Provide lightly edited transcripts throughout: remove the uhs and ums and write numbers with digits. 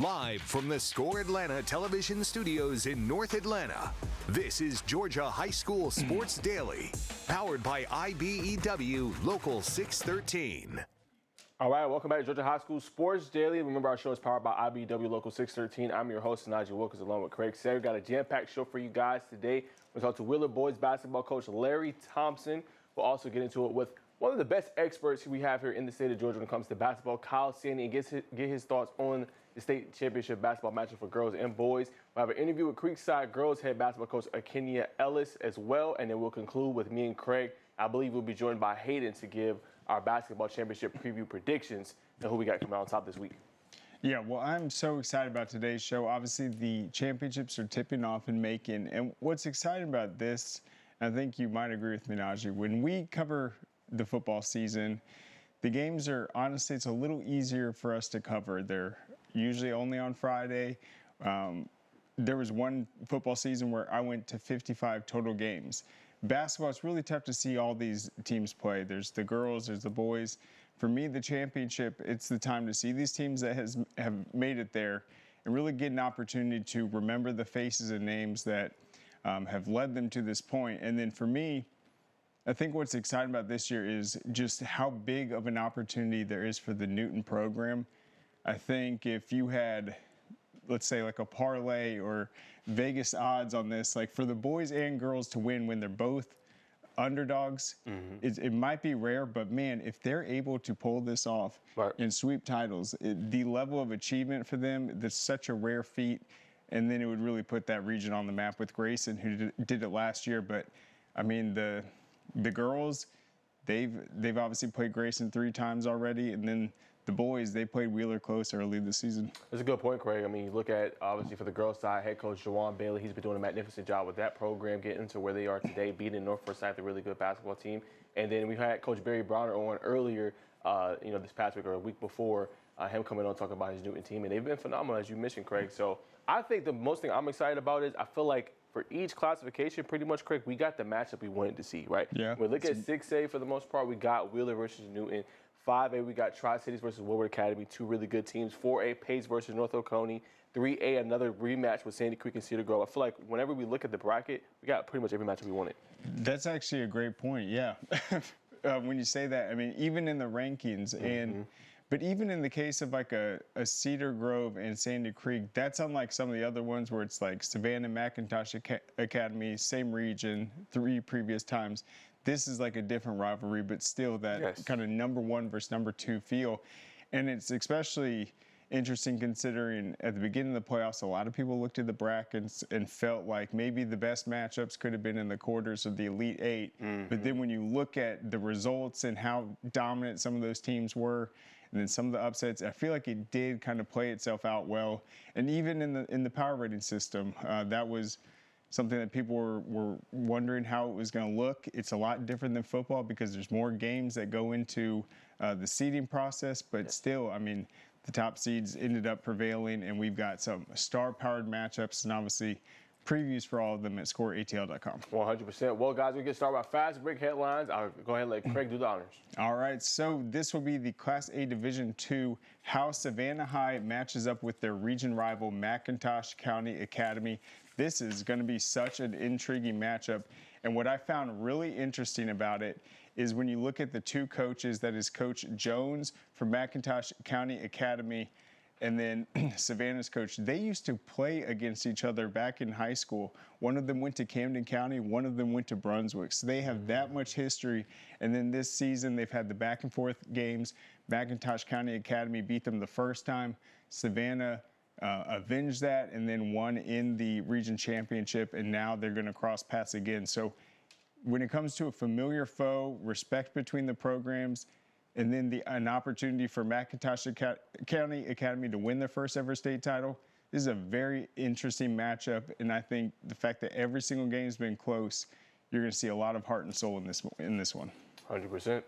Live from the Score Atlanta television studios in North Atlanta, this is Georgia High School Sports Daily, powered by IBEW Local 613. All right, welcome back to Georgia High School Sports Daily. Remember, our show is powered by IBEW Local 613. I'm your host, Najee Wilkins, along with Craig Sayre. We've got a jam-packed show for you guys today. We'll talk to Wheeler boys basketball coach Larry Thompson. We'll also get into it with one of the best experts we have here in the state of Georgia when it comes to basketball, Kyle Sandy, and get his thoughts on the state championship basketball matchup for girls and boys. We'll have an interview with Creekside girls head basketball coach Akennia Ellis as well, and then we'll conclude with me and Craig. I believe we'll be joined by Hayden to give our basketball championship preview predictions and who we got coming out on top this week. Yeah, well, I'm so excited about today's show. Obviously, the championships are tipping off in Macon, and what's exciting about this, I think you might agree with me, Najee, when we cover the football season, the games are, honestly, it's a little easier for us to cover. They're usually only on Friday. There was one football season where I went to 55 total games. Basketball, it's really tough to see all these teams play. There's the girls, there's the boys. For me, the championship, it's the time to see these teams that have made it there and really get an opportunity to remember the faces and names that have led them to this point. And then for me, I think what's exciting about this year is just how big of an opportunity there is for the Newton program. I think if you had, let's say, like a parlay or Vegas odds on this, like for the boys and girls to win when they're both underdogs, it might be rare, but man, if they're able to pull this off and sweep titles, the level of achievement for them, that's such a rare feat, and then it would really put that region on the map with Grayson, who did it last year. But I mean, the girls, they've obviously played Grayson 3 times already, and then the boys, they played Wheeler close early this season. That's a good point, Craig. I mean, you look at, obviously, for the girls' side, head coach Jawan Bailey, he's been doing a magnificent job with that program, getting to where they are today, beating North Forsyth, a really good basketball team. And then we had Coach Barry Browner on earlier, this past week or a week before, him coming on talking about his Newton team. And they've been phenomenal, as you mentioned, Craig. So I think the most thing I'm excited about is I feel like for each classification, pretty much, Craig, we got the matchup we wanted to see, right? Yeah. We look at 6A for the most part, we got Wheeler versus Newton. 5A, we got Tri-Cities versus Woodward Academy, 2 really good teams. 4A, Pace versus North Oconee. 3A, another rematch with Sandy Creek and Cedar Grove. I feel like whenever we look at the bracket, we got pretty much every match we wanted. That's actually a great point, yeah. When you say that, I mean, even in the rankings, but even in the case of like a Cedar Grove and Sandy Creek, that's unlike some of the other ones where it's like Savannah McIntosh Academy, same region, 3 previous times. This is like a different rivalry, but still that kind of number 1 versus number 2 feel. And it's especially interesting considering at the beginning of the playoffs, a lot of people looked at the brackets and felt like maybe the best matchups could have been in the quarters of the Elite 8. But then when you look at the results and how dominant some of those teams were, and then some of the upsets, I feel like it did kind of play itself out well. And even in the power rating system, that was something that people were wondering how it was going to look. It's a lot different than football because there's more games that go into the seeding process, but still, I mean, the top seeds ended up prevailing, and we've got some star-powered matchups and obviously previews for all of them at scoreatl.com. 100%. Well, guys, we get started with fast break headlines. I'll go ahead and let Craig do the honors. All right, so this will be the Class A Division II, how Savannah High matches up with their region rival McIntosh County Academy. This is going to be such an intriguing matchup, and what I found really interesting about it is when you look at the 2 coaches, that is Coach Jones from McIntosh County Academy and then Savannah's coach, they used to play against each other back in high school. One of them went to Camden County, one of them went to Brunswick. So they have that much history. And then this season, they've had the back and forth games. McIntosh County Academy beat them the first time. Savannah avenged that and then won in the region championship. And now they're going to cross paths again. So when it comes to a familiar foe, respect between the programs, and then an opportunity for McIntosh County Academy to win their first ever state title, this is a very interesting matchup. And I think the fact that every single game has been close, you're going to see a lot of heart and soul in this one. 100%.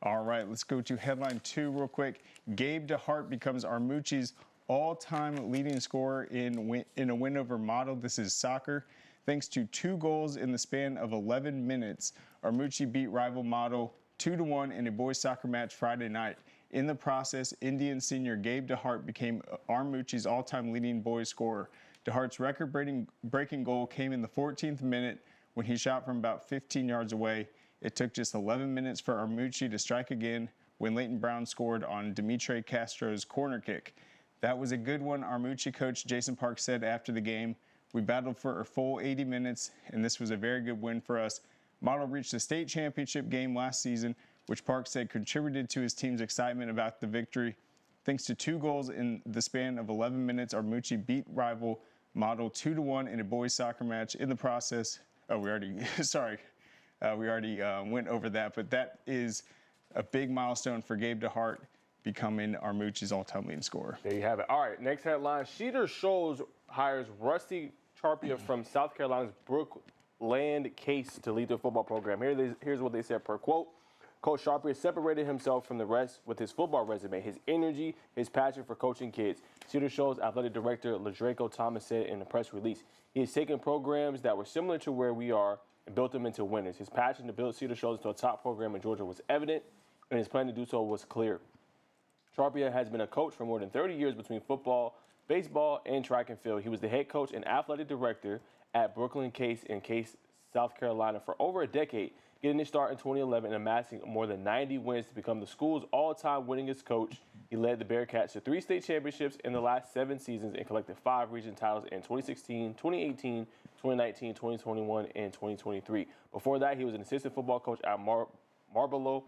All right, let's go to headline 2 real quick. Gabe DeHart becomes Armucci's all-time leading scorer in a win over Model. This is soccer. Thanks to 2 goals in the span of 11 minutes, Armucci beat rival Model 2-1 in a boys soccer match Friday night. In the process, Indian senior Gabe DeHart became Armucci's all-time leading boys scorer. DeHart's record-breaking goal came in the 14th minute when he shot from about 15 yards away. It took just 11 minutes for Armucci to strike again when Leighton Brown scored on Dimitri Castro's corner kick. That was a good one, Armucci coach Jason Park said after the game. We battled for a full 80 minutes, and this was a very good win for us. Model reached the state championship game last season, which Park said contributed to his team's excitement about the victory. Thanks to 2 goals in the span of 11 minutes, Armucci beat rival Model 2-1 in a boys soccer match. In the process, we already went over that, but that is a big milestone for Gabe DeHart, becoming Armucci's all-time leading scorer. There you have it. All right, next headline. Cedar Shoals hires Rusty Charpia from South Carolina's Brookland Case to lead their football program. Here's what they said per quote. Coach Charpia separated himself from the rest with his football resume, his energy, his passion for coaching kids. Cedar Shoals athletic director LaDraco Thomas said in a press release, he has taken programs that were similar to where we are and built them into winners. His passion to build Cedar Shoals into a top program in Georgia was evident, and his plan to do so was clear. Charpia has been a coach for more than 30 years between football, baseball, and track and field. He was the head coach and athletic director at Brooklyn Case in Case, South Carolina for over a decade, getting his start in 2011 and amassing more than 90 wins to become the school's all-time winningest coach. He led the Bearcats to 3 state championships in the last 7 seasons and collected 5 region titles in 2016, 2018, 2019, 2021, and 2023. Before that, he was an assistant football coach at Marlboro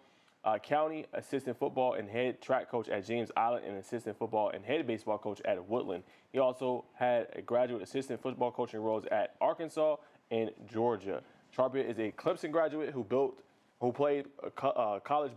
County, assistant football and head track coach at James Island, and assistant football and head baseball coach at Woodland. He also had a graduate assistant football coaching roles at Arkansas and Georgia. Charpia is a Clemson graduate who played college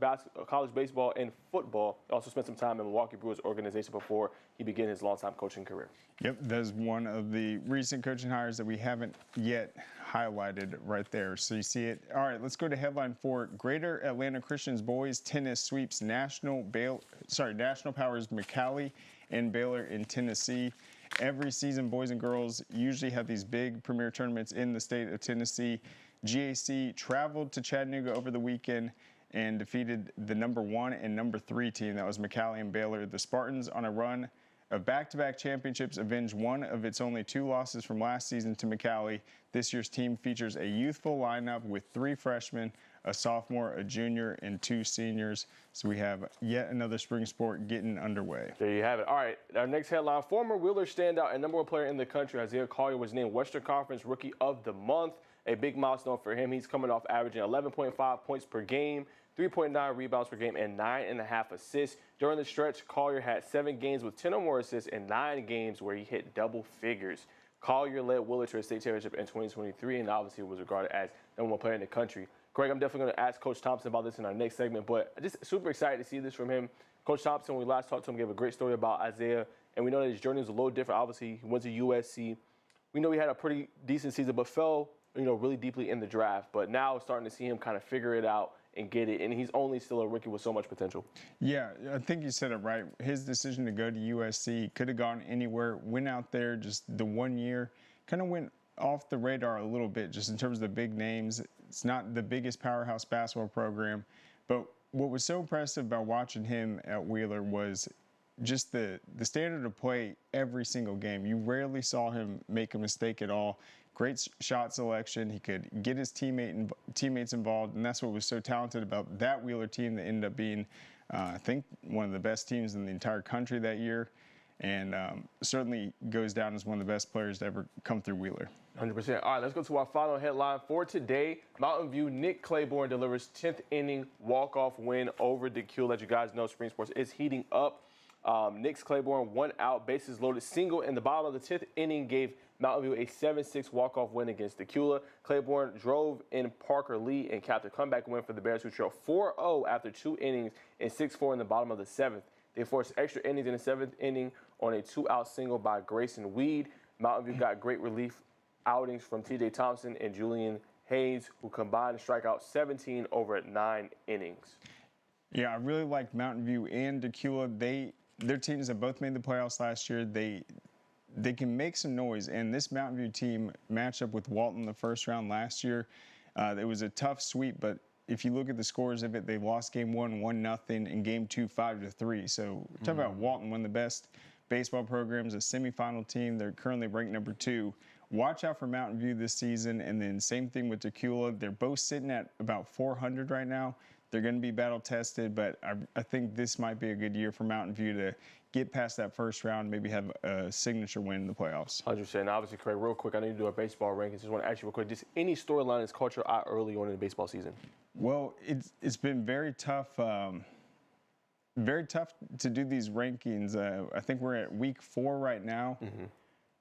baseball and football. He also spent some time in Milwaukee Brewers organization before he began his long-time coaching career. Yep, that's one of the recent coaching hires that we haven't yet highlighted right there. So you see it. All right, let's go to headline 4. Greater Atlanta Christians boys tennis sweeps National Powers McCallie and Baylor in Tennessee. Every season, boys and girls usually have these big premier tournaments in the state of Tennessee. GAC traveled to Chattanooga over the weekend and defeated the number 1 and number 3 team. That was McCallie and Baylor. The Spartans, on a run of back-to-back championships, avenged one of its only 2 losses from last season to McCallie. This year's team features a youthful lineup with 3 freshmen, a sophomore, a junior, and 2 seniors. So we have yet another spring sport getting underway. There you have it. All right, our next headline. Former Wheeler standout and number 1 player in the country, Isaiah Collier, was named Western Conference Rookie of the Month. A big milestone for him. He's coming off averaging 11.5 points per game, 3.9 rebounds per game, and 9.5 assists. During the stretch, Collier had 7 games with 10 or more assists and 9 games where he hit double figures. Collier led Wheeler to a state championship in 2023 and obviously was regarded as number 1 player in the country. Craig, I'm definitely going to ask Coach Thompson about this in our next segment, but just super excited to see this from him. Coach Thompson, when we last talked to him, gave a great story about Isaiah, and we know that his journey was a little different. Obviously, he went to USC. We know he had a pretty decent season, but fell really deeply in the draft, but now starting to see him kind of figure it out and get it, and he's only still a rookie with so much potential. Yeah, I think you said it right. His decision to go to USC, could have gone anywhere, went out there just the 1 year, kind of went off the radar a little bit just in terms of the big names. It's not the biggest powerhouse basketball program, but what was so impressive about watching him at Wheeler was just the standard of play every single game. You rarely saw him make a mistake at all. Great shot selection. He could get his teammates involved, and that's what was so talented about that Wheeler team that ended up being, I think, one of the best teams in the entire country that year, and certainly goes down as one of the best players to ever come through Wheeler. 100%. All right, let's go to our final headline for today. Mountain View Nick Claiborne delivers 10th inning walk-off win over DeCule. As you guys know, spring sports is heating up. Nick Claiborne, 1 out, bases loaded single in the bottom of the 10th inning, gave Mountain View a 7-6 walk-off win against DeCula. Claiborne drove in Parker Lee and capped a comeback win for the Bears, who trailed 4-0 after 2 innings and 6-4 in the bottom of the 7th. They forced extra innings in the 7th inning on a 2-out single by Grayson Weed. Mountain View got great relief outings from T.J. Thompson and Julian Hayes, who combined to strike out 17 over 9 innings. Yeah, I really liked Mountain View and DeCula. Their teams have both made the playoffs last year. They can make some noise, and this Mountain View team matched up with Walton the first round last year. It was a tough sweep, but if you look at the scores of it, they lost game 1, 1-0, and game 2, 5-3. So talk about Walton, one of the best baseball programs, a semifinal team. They're currently ranked number 2. Watch out for Mountain View this season, and then same thing with Tequila. They're both sitting at about 400 right now. They're going to be battle tested, but I think this might be a good year for Mountain View to get past that first round, maybe have a signature win in the playoffs. 100%. Obviously, Craig, real quick, I know you do a baseball rankings. Just want to ask you real quick, just any storyline that's caught your eye early on in the baseball season? Well, it's been very tough. Very tough to do these rankings. I think we're at week 4 right now.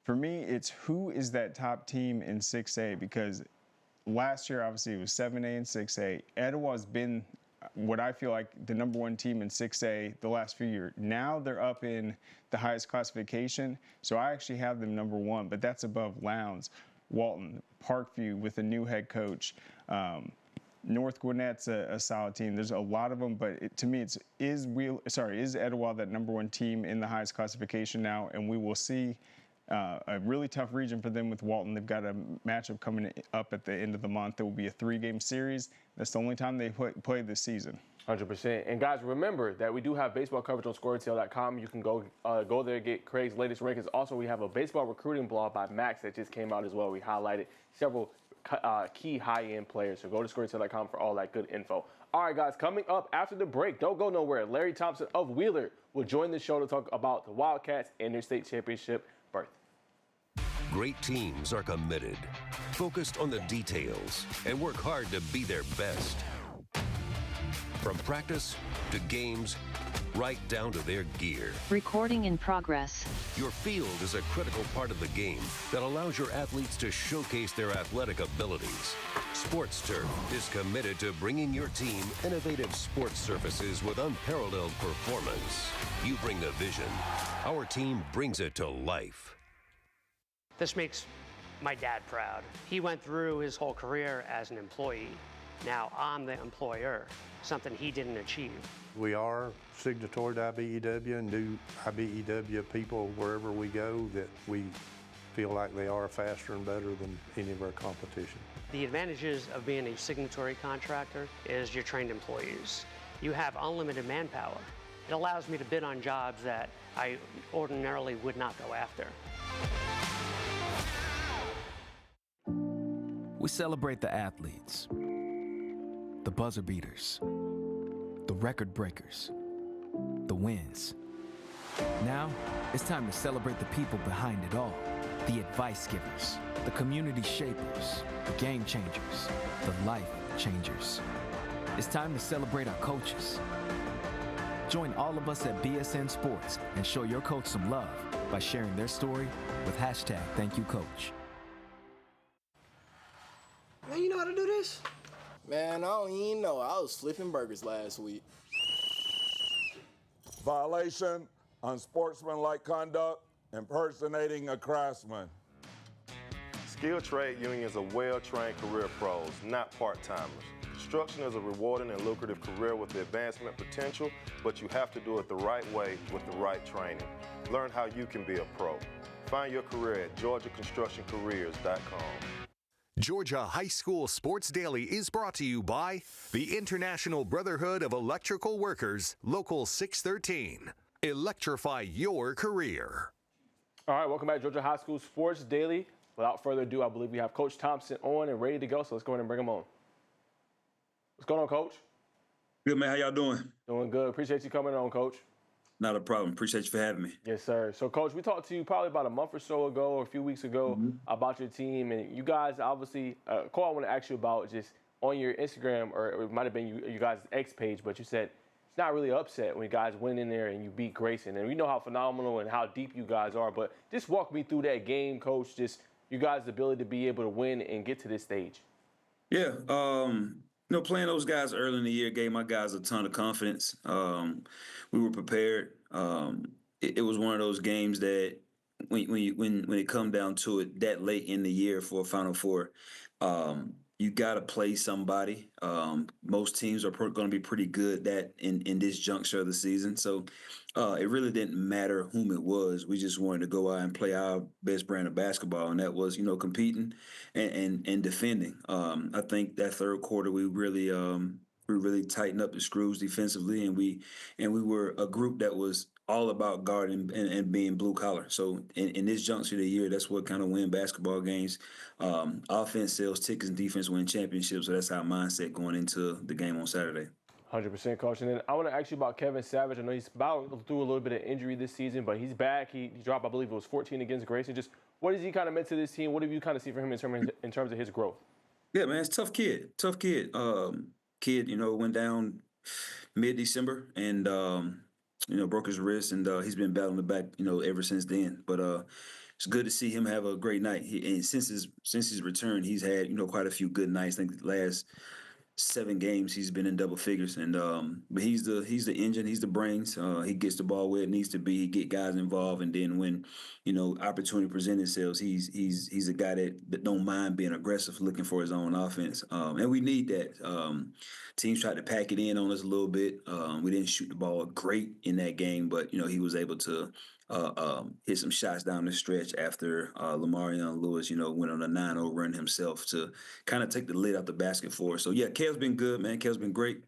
For me, it's who is that top team in 6A, because last year, obviously, it was 7A and 6A. Etowah's been what I feel like the number 1 team in 6A the last few years. Now they're up in the highest classification, so I actually have them number 1, but that's above Lowndes, Walton, Parkview with a new head coach. North Gwinnett's a solid team. There's a lot of them, but to me, is Etowah that number 1 team in the highest classification now, and we will see a really tough region for them with Walton. They've got a matchup coming up at the end of the month. It will be a 3-game series. That's the only time they play this season. 100%. And guys, remember that we do have baseball coverage on scoretl.com. You can go there and get Craig's latest rankings. Also, we have a baseball recruiting blog by Max that just came out as well. We highlighted several key high-end players. So go to scoretl.com for all that good info. All right, guys, coming up after the break, don't go nowhere. Larry Thompson of Wheeler will join the show to talk about the Wildcats and their state championship berth. Great teams are committed, focused on the details, and work hard to be their best. From practice to games, right down to their gear. Recording in progress. Your field is a critical part of the game that allows your athletes to showcase their athletic abilities. Sports Turf is committed to bringing your team innovative sports surfaces with unparalleled performance. You bring the vision. Our team brings it to life. This makes my dad proud. He went through his whole career as an employee. Now I'm the employer, something he didn't achieve. We are signatory to IBEW and do IBEW people wherever we go that we feel like they are faster and better than any of our competition. The advantages of being a signatory contractor is you're trained employees. You have unlimited manpower. It allows me to bid on jobs that I ordinarily would not go after. We celebrate the athletes, the buzzer beaters, the record breakers, the wins. Now, it's time to celebrate the people behind it all. The advice givers, the community shapers, the game changers, the life changers. It's time to celebrate our coaches. Join all of us at BSN Sports and show your coach some love by sharing their story with #ThankYouCoach. Man, you know how to do this? Man, I don't even know. I was flipping burgers last week. Violation, unsportsmanlike conduct, impersonating a craftsman. Skilled trade unions are well-trained career pros, not part-timers. Construction is a rewarding and lucrative career with the advancement potential, but you have to do it the right way with the right training. Learn how you can be a pro. Find your career at GeorgiaConstructionCareers.com. Georgia High School Sports Daily is brought to you by the International Brotherhood of Electrical Workers, Local 613. Electrify your career. All right, welcome back to Georgia High School Sports Daily. Without further ado, I believe we have Coach Thompson on and ready to go, so let's go ahead and bring him on. What's going on, Coach? Good, man. How y'all doing? Doing good. Appreciate you coming on, Coach. Not a problem. Appreciate you for having me. Yes, sir. So, Coach, we talked to you probably about a month or so ago or a few weeks ago about your team. And you guys obviously, Cole, I want to ask you about just on your Instagram, or it might have been you guys' X page, but you said it's not really upset when you guys went in there and you beat Grayson. And we know how phenomenal and how deep you guys are. But just walk me through that game, Coach, just you guys' ability to be able to win and get to this stage. Yeah. Playing those guys early in the year gave my guys a ton of confidence. We were prepared. It was one of those games that when it come down to it that late in the year for a Final Four, you got to play somebody. Most teams are going to be pretty good at in this juncture of the season. So it really didn't matter whom it was. We just wanted to go out and play our best brand of basketball, and that was, competing and defending. I think that third quarter we really tightened up the screws defensively, and we were a group that was all about guarding and being blue collar. So in this juncture of the year, that's what kind of win basketball games. Offense sells tickets and defense win championships. So that's our mindset going into the game on Saturday. 100%, Coach. And then I want to ask you about Kevin Savage. I know he's about through a little bit of injury this season, but he's back. He dropped, I believe it was 14 against Grayson. Just what has he kind of meant to this team? What have you kind of seen from him in terms of his growth? Yeah, man, it's a tough kid. Tough kid. Went down mid-December and, broke his wrist, and he's been battling the back, ever since then. But it's good to see him have a great night. And since his return, he's had, quite a few good nights. I think the last 7 games he's been in double figures, and but he's the engine, he's the brains. He gets the ball where it needs to be. He get guys involved, and then when opportunity presents itself, he's a guy that don't mind being aggressive, looking for his own offense, and we need that. Teams tried to pack it in on us a little bit. We didn't shoot the ball great in that game, but he was able to hit some shots down the stretch after Lamarion Lewis, went on a 9-0 run himself to kind of take the lid off the basket for us. So yeah, Kev's been good, man. Kev's been great,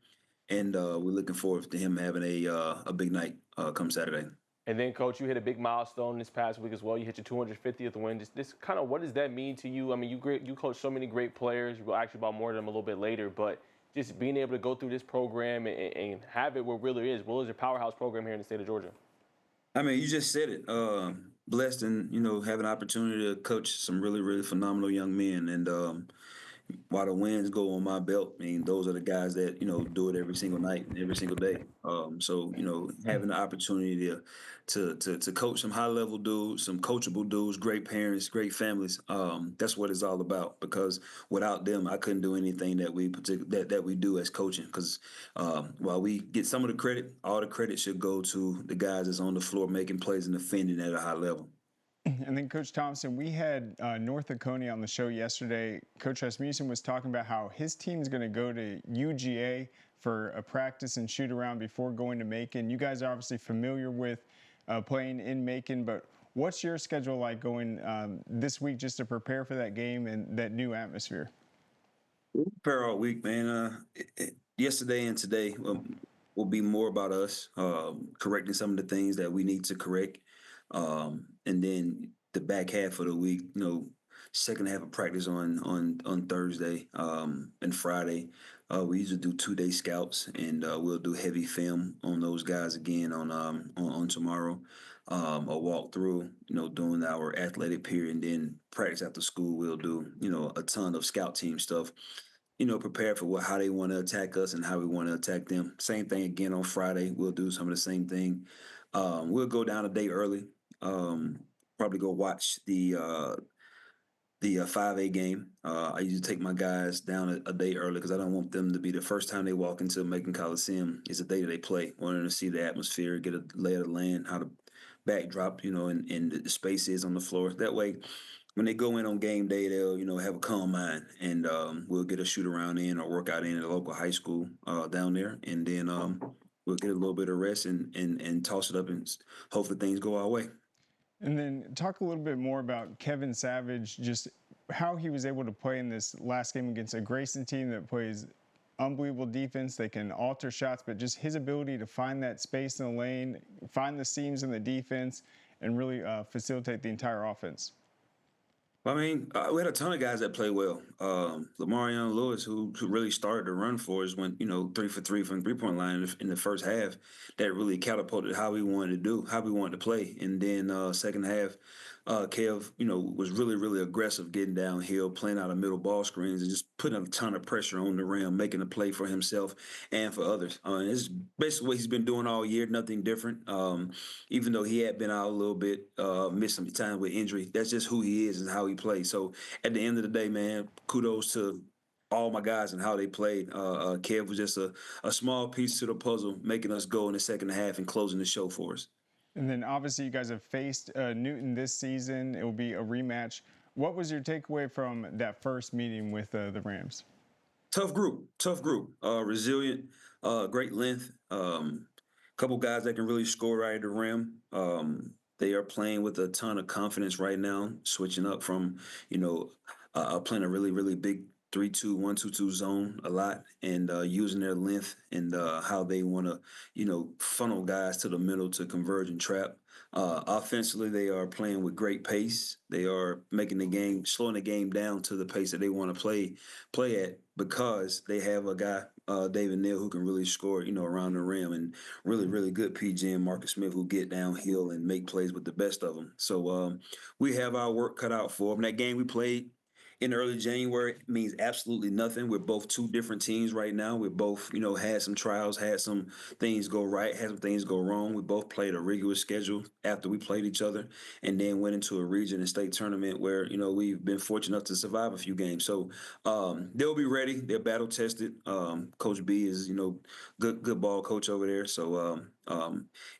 and we're looking forward to him having a big night come Saturday. And then, Coach, you hit a big milestone this past week as well. You hit your 250th win. Just kind of what does that mean to you? I mean, you coach so many great players. We'll actually about more of them a little bit later, but just being able to go through this program and have it where Wheeler is. Wheeler is a powerhouse program here in the state of Georgia. I mean, you just said it. Blessed and, have an opportunity to coach some really, really phenomenal young men. And while the wins go on my belt, I mean, those are the guys that, do it every single night and every single day. So, having the opportunity to coach some high-level dudes, some coachable dudes, great parents, great families, that's what it's all about. Because without them, I couldn't do anything that we do as coaching. Because while we get some of the credit, all the credit should go to the guys that's on the floor making plays and defending at a high level. And then, Coach Thompson, we had North Akennia on the show yesterday. Coach Rasmussen was talking about how his team is going to go to UGA for a practice and shoot around before going to Macon. You guys are obviously familiar with playing in Macon, but what's your schedule like going this week just to prepare for that game and that new atmosphere? We prepare all week, man. Yesterday and today will be more about us correcting some of the things that we need to correct. And then the back half of the week, second half of practice on Thursday and Friday. We usually do 2-day scouts, and we'll do heavy film on those guys again on tomorrow. A walk through, during our athletic period, and then practice after school. We'll do, a ton of scout team stuff. Prepare for how they want to attack us and how we want to attack them. Same thing again on Friday. We'll do some of the same thing. We'll go down a day early. Probably go watch the 5A game. I usually take my guys down a day early because I don't want them to be the first time they walk into Macon Coliseum is the day that they play. I want them to see the atmosphere, get a lay of the land, how the backdrop, and the space is on the floor. That way, when they go in on game day, they'll, have a calm mind, and we'll get a shoot around in or workout in at a local high school down there, and then we'll get a little bit of rest and toss it up, and hopefully things go our way. And then talk a little bit more about Kevin Savage, just how he was able to play in this last game against a Grayson team that plays unbelievable defense. They can alter shots, but just his ability to find that space in the lane, find the seams in the defense, and really facilitate the entire offense. I mean, we had a ton of guys that play well. Lamarion Lewis, who really started to run for us, went 3 for 3 from the 3-point line in the first half. That really catapulted how we wanted to play. And then second half, Kev, was really, really aggressive getting downhill, playing out of middle ball screens, and just putting a ton of pressure on the rim, making a play for himself and for others. It's basically what he's been doing all year, nothing different. Even though he had been out a little bit, missed some time with injury, that's just who he is and how he plays. So at the end of the day, man, kudos to all my guys and how they played. Kev was just a small piece to the puzzle, making us go in the second half and closing the show for us. And then obviously you guys have faced Newton this season. It will be a rematch what was your takeaway from that first meeting with the Rams? Tough group, resilient, great length. Couple guys that can really score right at the rim. They are playing with a ton of confidence right now, switching up from, playing a really, really big 3-2-1-2-2 zone a lot, and using their length and how they want to, funnel guys to the middle to converge and trap. Offensively, they are playing with great pace. They are slowing the game down to the pace that they want to play at, because they have a guy, David Neal, who can really score, around the rim, and really, really good PG and Marcus Smith, who get downhill and make plays with the best of them. So we have our work cut out for them. That game we played in early January means absolutely nothing. We're both two different teams right now. We both, had some trials, had some things go right, had some things go wrong. We both played a rigorous schedule after we played each other, and then went into a region and state tournament where, we've been fortunate enough to survive a few games. So they'll be ready. They're battle tested. Coach B is, good ball coach over there. So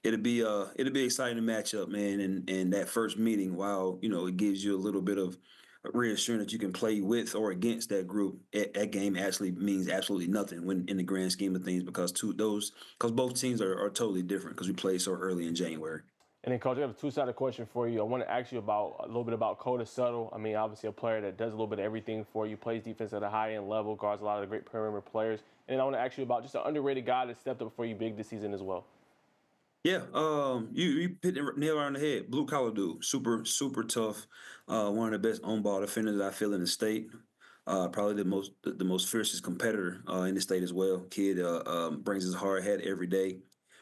it'll be an exciting matchup, man. And that first meeting, while, it gives you a little bit of reassuring that you can play with or against that group, that game actually means absolutely nothing when in the grand scheme of things, because both teams are totally different, because we played so early in January. And then, Coach, I have a two-sided question for you. I want to ask you a little bit about Coda Settle. I mean, obviously a player that does a little bit of everything for you, plays defense at a high-end level, guards a lot of the great perimeter players. And then I want to ask you about just an underrated guy that stepped up for you big this season as well. Yeah, you hit the nail on the head. Blue collar dude, super super tough. One of the best on ball defenders I feel in the state. Probably the most fiercest competitor in the state as well. Kid brings his hard head every day.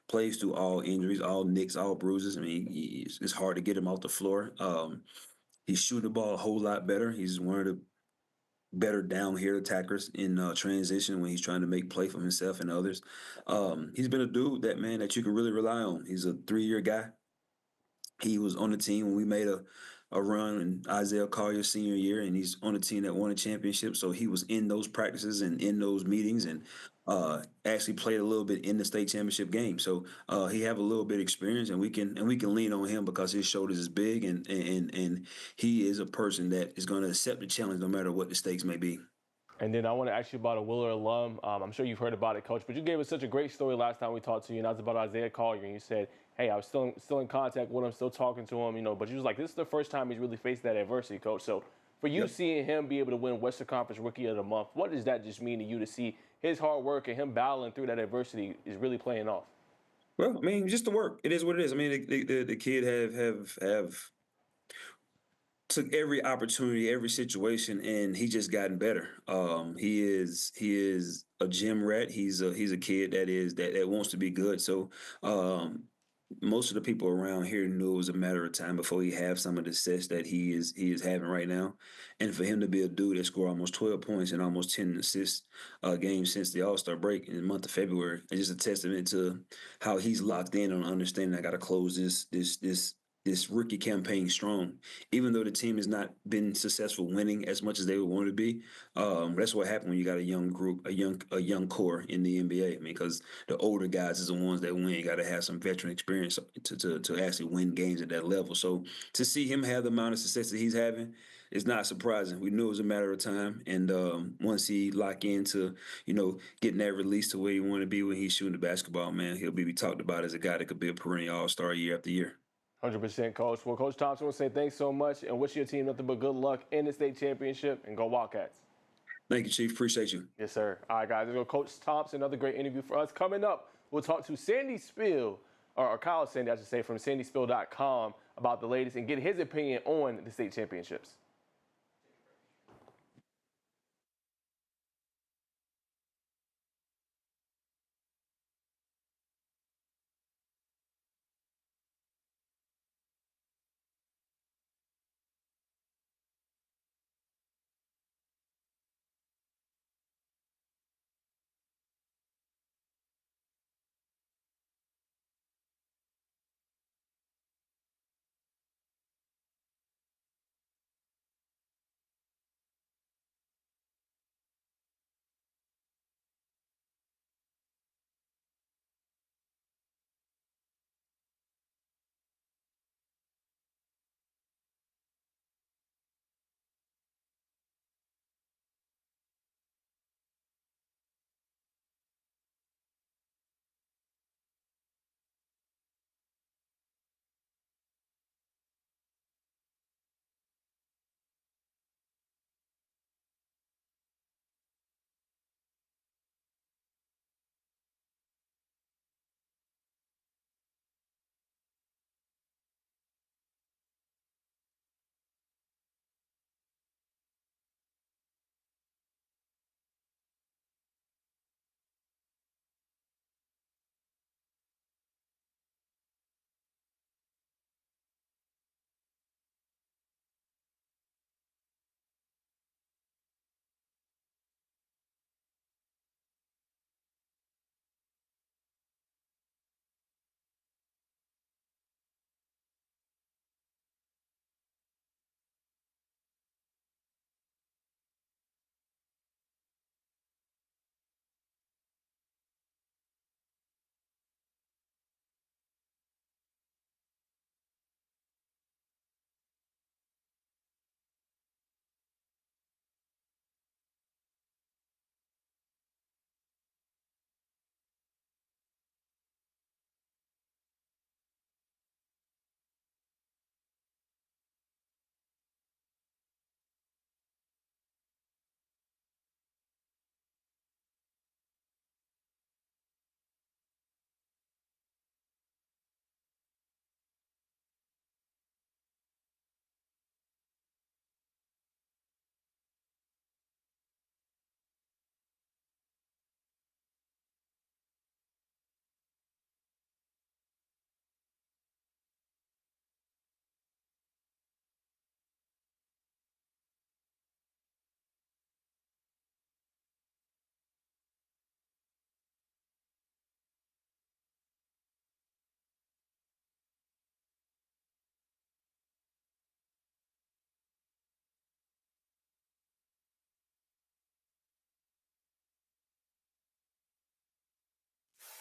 Plays through all injuries, all nicks, all bruises. I mean, it's hard to get him off the floor. He's shooting the ball a whole lot better. He's one of the better down here attackers in transition when he's trying to make play for himself and others. He's been a dude that you can really rely on. He's a 3-year guy. He was on the team when we made a run in Isaiah Collier's senior year, and he's on the team that won a championship. So he was in those practices and in those meetings, and actually played a little bit in the state championship game. So he have a little bit of experience, and we can lean on him because his shoulders is big, and he is a person that is going to accept the challenge no matter what the stakes may be. And then I want to ask you about a Willard alum. I'm sure you've heard about it, Coach, but you gave us such a great story last time we talked to you, and that was about Isaiah Collier. And you said, hey, I was still in contact with him, still talking to him, but you was like, this is the first time he's really faced that adversity, Coach. So for you seeing him be able to win Western Conference Rookie of the Month, what does that just mean to you to see his hard work and him battling through that adversity is really playing off? Well, I mean, just the work. It is what it is. I mean, the kid have took every opportunity, every situation, and he just gotten better. He is a gym rat. He's a kid that wants to be good. So most of the people around here knew it was a matter of time before he have some of the success that he is having right now. And for him to be a dude that scored almost 12 points and almost 10 assists games since the All-Star break in the month of February, it's just a testament to how he's locked in on understanding I got to close this rookie campaign strong. Even though the team has not been successful winning as much as they would want to be, that's what happened when you got a young group, a young core in the NBA. I mean, because the older guys is the ones that win. You got to have some veteran experience to actually win games at that level. So to see him have the amount of success that he's having is not surprising. We knew it was a matter of time, and once he lock into getting that release to where he want to be when he's shooting the basketball, man, he'll be talked about as a guy that could be a perennial All-Star year after year. 100%, Coach. Well, Coach Thompson will say thanks so much and wish your team nothing but good luck in the state championship, and go Wildcats. Thank you, Chief. Appreciate you. Yes, sir. All right, guys. Let's go, Coach Thompson. Another great interview for us. Coming up, we'll talk to Sandy Spill, or Kyle Sandy, I should say, from sandyspill.com about the latest and get his opinion on the state championships.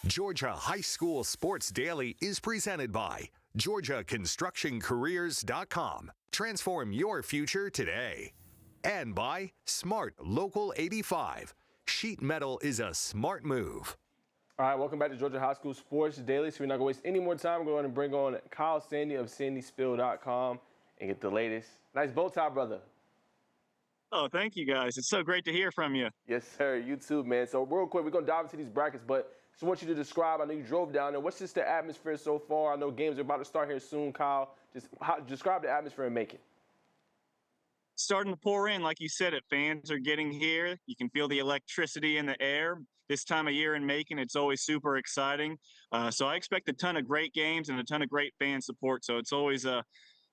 Georgia High School Sports Daily is presented by GeorgiaConstructionCareers.com. Transform your future today. And by Smart Local 85. Sheet metal is a smart move. All right, welcome back to Georgia High School Sports Daily. So we're not going to waste any more time. We're going to bring on Kyle Sandy of SandySpill.com and get the latest. Nice bow tie, brother. Oh, thank you, guys. It's so great to hear from you. Yes, sir. You too, man. So real quick, we're going to dive into these brackets, but just want you to describe, I know you drove down there. What's just the atmosphere so far? I know games are about to start here soon, Kyle. Describe the atmosphere in Macon. Starting to pour in, like you said, fans are getting here. You can feel the electricity in the air. This time of year in Macon, it's always super exciting. So I expect a ton of great games and a ton of great fan support. So it's always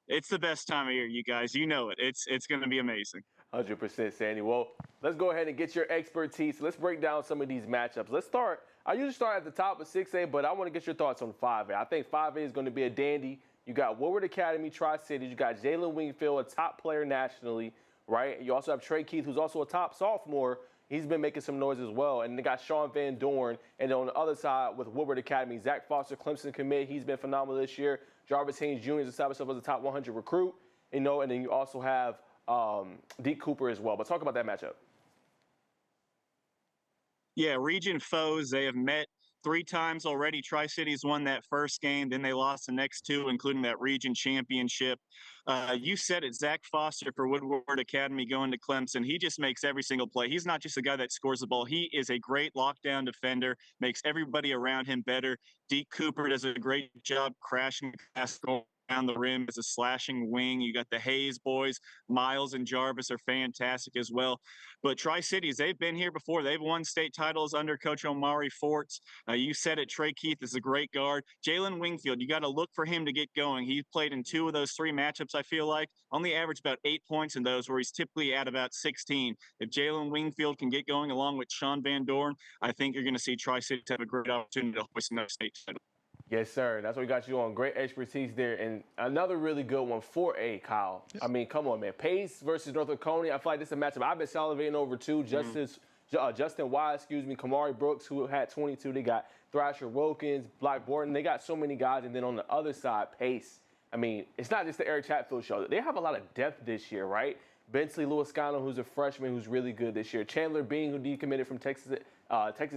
it's the best time of year, you guys. You know it. It's going to be amazing. 100%, Sandy. Well, let's go ahead and get your expertise. Let's break down some of these matchups. Let's start. I usually start at the top of 6A, but I want to get your thoughts on 5A. I think 5A is going to be a dandy. You got Woodward Academy, Tri-Cities. You got Jalen Wingfield, a top player nationally, right? You also have Trey Keith, who's also a top sophomore. He's been making some noise as well. And they got Sean Van Dorn. And then on the other side with Woodward Academy, Zach Foster, Clemson commit. He's been phenomenal this year. Jarvis Haynes Jr. has established himself as a top 100 recruit. And then you also have Deke Cooper as well. But talk about that matchup. Yeah, region foes, they have met 3 times already. Tri-Cities won that first game. Then they lost the next 2, including that region championship. You said it, Zach Foster for Woodward Academy going to Clemson. He just makes every single play. He's not just a guy that scores the ball. He is a great lockdown defender, makes everybody around him better. Deke Cooper does a great job crashing past goal down the rim as a slashing wing. You got the Hayes boys. Miles and Jarvis are fantastic as well. But Tri-Cities, they've been here before. They've won state titles under Coach Omari Forts. You said it, Trey Keith is a great guard. Jalen Wingfield, you got to look for him to get going. He played in 2 of those 3 matchups, I feel like. Only averaged about 8 points in those, where he's typically at about 16. If Jalen Wingfield can get going along with Sean Van Dorn, I think you're going to see Tri-Cities have a great opportunity to hoist another state title. Yes, sir. That's what we got you on. Great expertise there. And another really good one, 4A, Kyle. I mean, come on, man. Pace versus North Oconee. I feel like this is a matchup I've been salivating over too. Justin Wise, Kamari Brooks, who had 22. They got Thrasher Wilkins, Black Borton. They got so many guys. And then on the other side, Pace. I mean, it's not just the Eric Chatfield show. They have a lot of depth this year, right? Bentley Lewis-Scano, who's a freshman, who's really good this year. Chandler Bean, who decommitted from Texas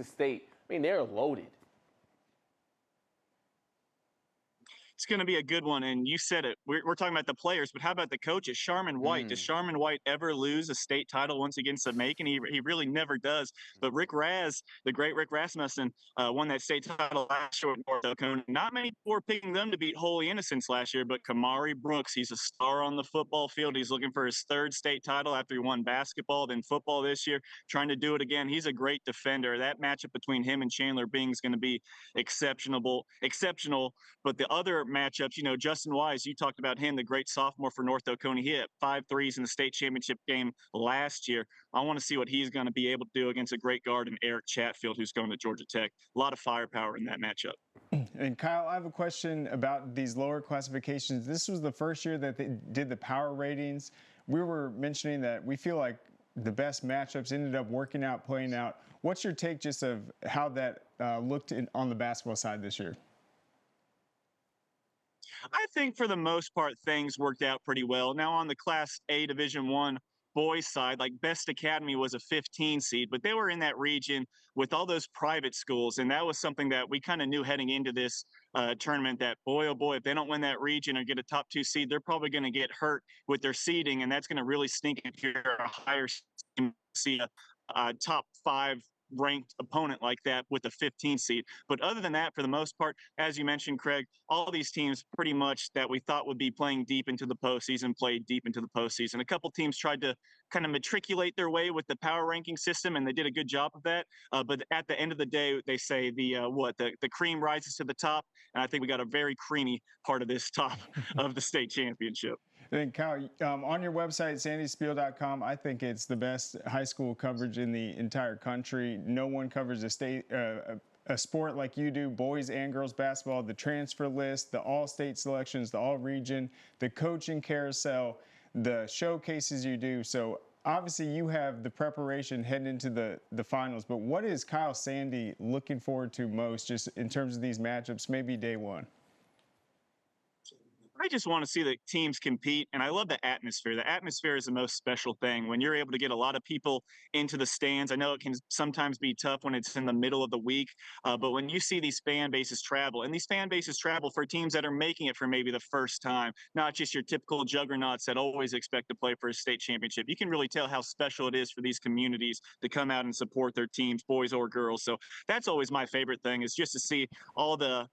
State. I mean, they're loaded. It's going to be a good one, and you said it. We're talking about the players, but how about the coaches? Sharman White. Does Sharman White ever lose a state title once against Macon? He really never does. But Rick Raz, the great Rick Rasmussen, won that state title last year with North Oconee. Not many people were picking them to beat Holy Innocents last year, but Kamari Brooks, he's a star on the football field. He's looking for his 3rd state title after he won basketball, then football this year, trying to do it again. He's a great defender. That matchup between him and Chandler Bing is going to be exceptional. But the other matchups, Justin Wise, you talked about him, the great sophomore for North Oconee. He hit 5 threes in the state championship game last year. I want to see what he's going to be able to do against a great guard in Eric Chatfield, who's going to Georgia Tech. A lot of firepower in that matchup. And Kyle, I have a question about these lower classifications. This was the first year that they did the power ratings. We were mentioning that we feel like the best matchups ended up working out, playing out. What's your take just of how that looked on the basketball side this year? I think for the most part, things worked out pretty well. Now on the Class A Division I boys side, like Best Academy was a 15 seed, but they were in that region with all those private schools. And that was something that we kind of knew heading into this tournament that, boy, oh boy, if they don't win that region or get a top 2 seed, they're probably going to get hurt with their seeding. And that's going to really stink if you're a higher seed, a top 5 ranked opponent like that with a 15 seed. But other than that, for the most part, as you mentioned, Craig, all these teams pretty much that we thought would be playing deep into the postseason played deep into the postseason. A couple teams tried to kind of matriculate their way with the power ranking system, and they did a good job of that. But at the end of the day, they say the cream rises to the top, and I think we got a very creamy part of this top of the state championship. And Kyle, on your website, SandySpill.com, I think it's the best high school coverage in the entire country. No one covers a sport like you do, boys and girls basketball, the transfer list, the all-state selections, the all-region, the coaching carousel, the showcases you do. So obviously you have the preparation heading into the finals, but what is Kyle Sandy looking forward to most just in terms of these matchups, maybe day one? I just want to see the teams compete, and I love the atmosphere. The atmosphere is the most special thing. When you're able to get a lot of people into the stands, I know it can sometimes be tough when it's in the middle of the week, but when you see these fan bases travel, and these fan bases travel for teams that are making it for maybe the first time, not just your typical juggernauts that always expect to play for a state championship, you can really tell how special it is for these communities to come out and support their teams, boys or girls. So that's always my favorite thing, is just to see all the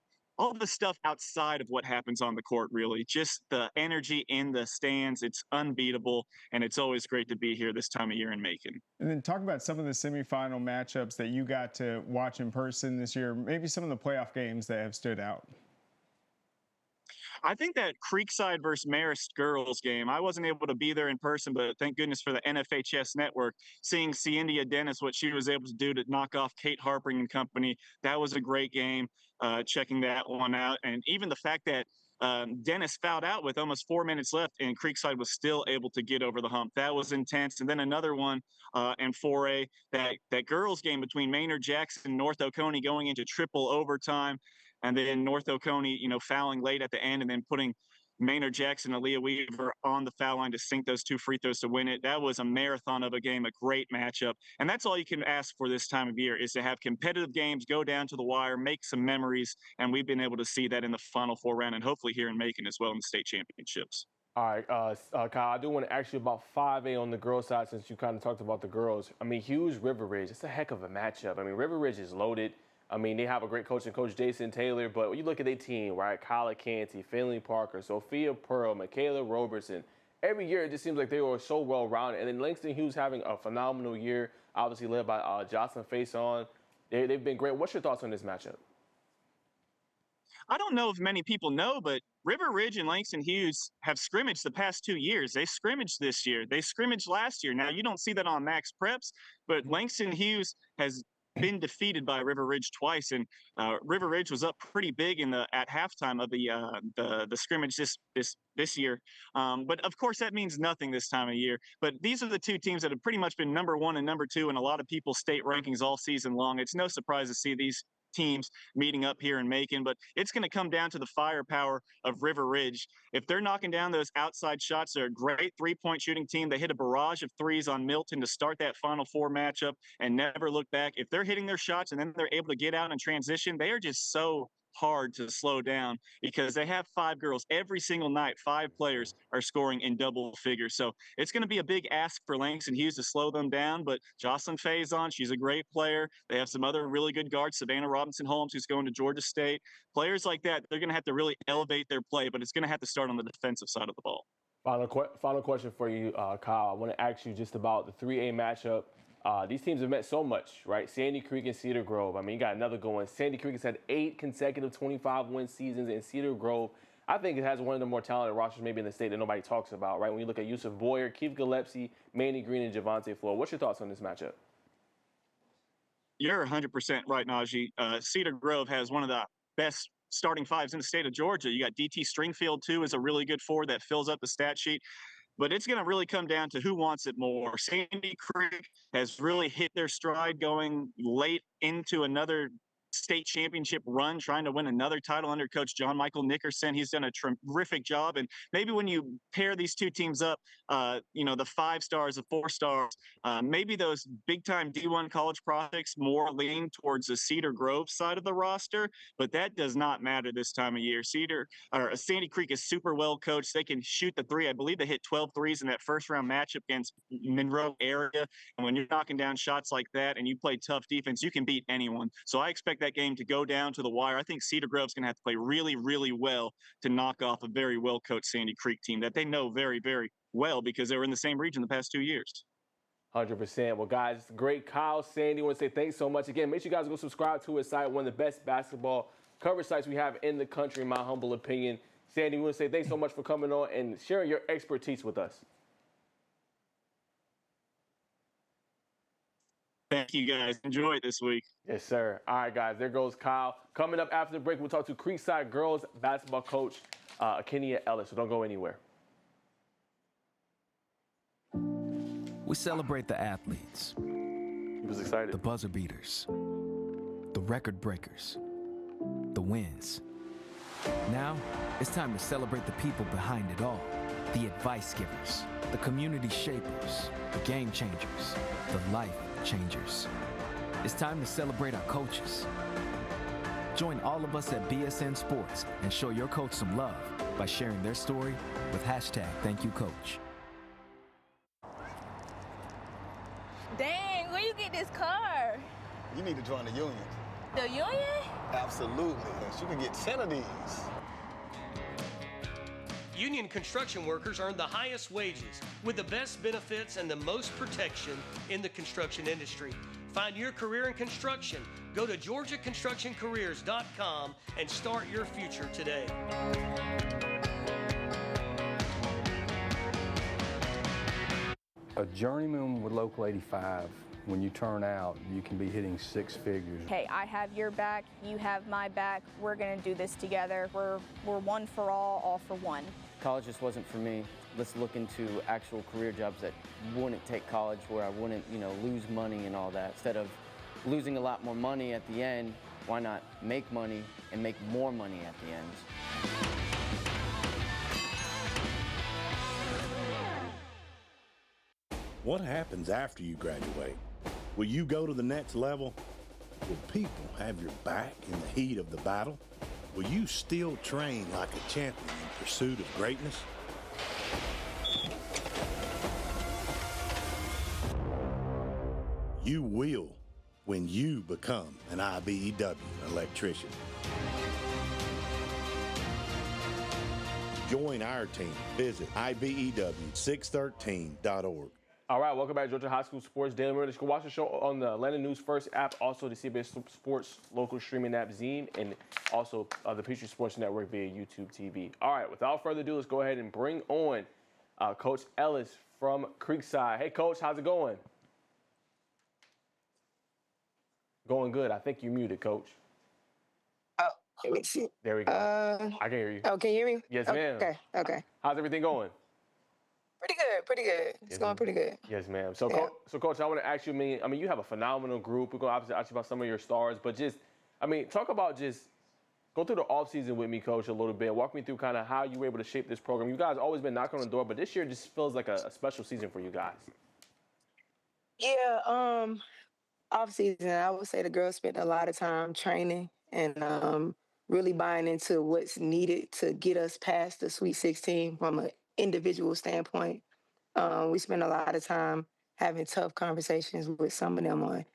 stuff outside of what happens on the court, really. Just the energy in the stands, it's unbeatable, and it's always great to be here this time of year in Macon. And then talk about some of the semifinal matchups that you got to watch in person this year, maybe some of the playoff games that have stood out. I think that Creekside versus Marist girls game, I wasn't able to be there in person, but thank goodness for the NFHS network, seeing Ciendia Dennis, what she was able to do to knock off Kate Harpering and company, that was a great game, checking that one out. And even the fact that Dennis fouled out with almost 4 minutes left, and Creekside was still able to get over the hump. That was intense. And then another one in 4A, that girls game between Maynard Jackson and North Oconee going into triple overtime. And then North Oconee, fouling late at the end and then putting Maynard Jackson and Aaliyah Weaver on the foul line to sink those 2 free throws to win it. That was a marathon of a game, a great matchup. And that's all you can ask for this time of year, is to have competitive games, go down to the wire, make some memories. And we've been able to see that in the Final Four round, and hopefully here in Macon as well in the state championships. All right, Kyle, I do want to ask you about 5A on the girls' side, since you kind of talked about the girls. I mean, Hughes River Ridge, it's a heck of a matchup. I mean, River Ridge is loaded. I mean, they have a great coach in Coach Jason Taylor, but when you look at their team, right, Kyla Canty, Finley Parker, Sophia Pearl, Michaela Robertson, every year it just seems like they were so well-rounded. And then Langston Hughes having a phenomenal year, obviously led by Jocelyn Faison. They've been great. What's your thoughts on this matchup? I don't know if many people know, but River Ridge and Langston Hughes have scrimmaged the past 2 years. They scrimmaged this year. They scrimmaged last year. Now, you don't see that on Max Preps, but Langston Hughes has been defeated by River Ridge twice, and River Ridge was up pretty big at halftime of the scrimmage this year. But of course, that means nothing this time of year. But these are the two teams that have pretty much been number 1 and number 2 in a lot of people's state rankings all season long. It's no surprise to see these teams meeting up here in Macon, but it's going to come down to the firepower of River Ridge. If they're knocking down those outside shots, they're a great three-point shooting team. They hit a barrage of threes on Milton to start that Final Four matchup and never look back. If they're hitting their shots and then they're able to get out and transition, they are just so hard to slow down, because they have 5 girls every single night. 5 players are scoring in double figures. So it's going to be a big ask for Langston Hughes to slow them down. But Jocelyn Faison, she's a great player. They have some other really good guards, Savannah Robinson Holmes, who's going to Georgia State. Players like that, they're going to have to really elevate their play, but it's going to have to start on the defensive side of the ball. Final question for you, Kyle. I want to ask you just about the 3A matchup. These teams have met so much, right? Sandy Creek and Cedar Grove. I mean, you got another good one. Sandy Creek has had 8 consecutive 25-win seasons, and Cedar Grove, I think it has one of the more talented rosters maybe in the state that nobody talks about, right? When you look at Yusuf Boyer, Keith Gillespie, Manny Green, and Javante Floyd. What's your thoughts on this matchup? You're 100% right, Najee. Cedar Grove has one of the best starting 5s in the state of Georgia. You got DT Stringfield, too, is a really good forward that fills up the stat sheet. But it's going to really come down to who wants it more. Sandy Creek has really hit their stride going late into another state championship run, trying to win another title under Coach John Michael Nickerson. He's done a terrific job. And maybe when you pair these two teams up, the 5 stars, the 4 stars, maybe those big-time D1 college prospects more lean towards the Cedar Grove side of the roster. But that does not matter this time of year. Sandy Creek is super well coached. They can shoot the 3. I believe they hit 12 threes in that first-round matchup against Monroe area. And when you're knocking down shots like that and you play tough defense, you can beat anyone. So I expect that game to go down to the wire. I think Cedar Grove's going to have to play really, really well to knock off a very well-coached Sandy Creek team that they know very, very well because they were in the same region the past 2 years. 100%. Well, guys, it's great. Kyle, Sandy, I want to say thanks so much. Again, make sure you guys go subscribe to his site, one of the best basketball coverage sites we have in the country, in my humble opinion. Sandy, we want to say thanks so much for coming on and sharing your expertise with us. Thank you, guys. Enjoy it this week. Yes, sir. All right, guys, there goes Kyle. Coming up after the break, we'll talk to Creekside girls basketball coach Akennia Ellis, so don't go anywhere. We celebrate the athletes. He was excited. The buzzer beaters. The record breakers. The wins. Now, it's time to celebrate the people behind it all. The advice givers. The community shapers. The game changers. The life changers. It's time to celebrate our coaches. Join all of us at BSN Sports and show your coach some love by sharing their story with #ThankYouCoach. Dang, where you get this car? You need to join the union. The union? Absolutely. You can get 10 of these. Union construction workers earn the highest wages with the best benefits and the most protection in the construction industry. Find your career in construction. Go to GeorgiaConstructionCareers.com and start your future today. A journeyman with Local 85, when you turn out, you can be hitting 6 figures. Hey, I have your back, you have my back. We're gonna do this together. We're one for all for one. College just wasn't for me. Let's look into actual career jobs that wouldn't take college, where I wouldn't, lose money and all that. Instead of losing a lot more money at the end, why not make money and make more money at the end? What happens after you graduate? Will you go to the next level? Will people have your back in the heat of the battle? Will you still train like a champion in pursuit of greatness? You will when you become an IBEW electrician. Join our team. Visit IBEW613.org. All right, welcome back to Georgia High School Sports Daily. Remember, you can watch the show on the Atlanta News First app, also the CBS Sports local streaming app, Zine, and also the Peachtree Sports Network via YouTube TV. All right, without further ado, let's go ahead and bring on Coach Ellis from Creekside. Hey, Coach, how's it going? Going good. I think you're muted, Coach. Oh, let me see. There we go. I can hear you. Oh, can you hear me? Yes, ma'am. Okay. How's everything going? Pretty good. It's going pretty good. Yes, ma'am. So, Yeah. Coach, I want to ask you, I mean, you have a phenomenal group. We're going to obviously ask you about some of your stars, but talk about go through the offseason with me, Coach, a little bit. Walk me through kind of how you were able to shape this program. You guys always been knocking on the door, but this year just feels like a special season for you guys. Yeah, off-season, I would say the girls spent a lot of time training and really buying into what's needed to get us past the Sweet 16 from an individual standpoint. We spent a lot of time having tough conversations with some of them on,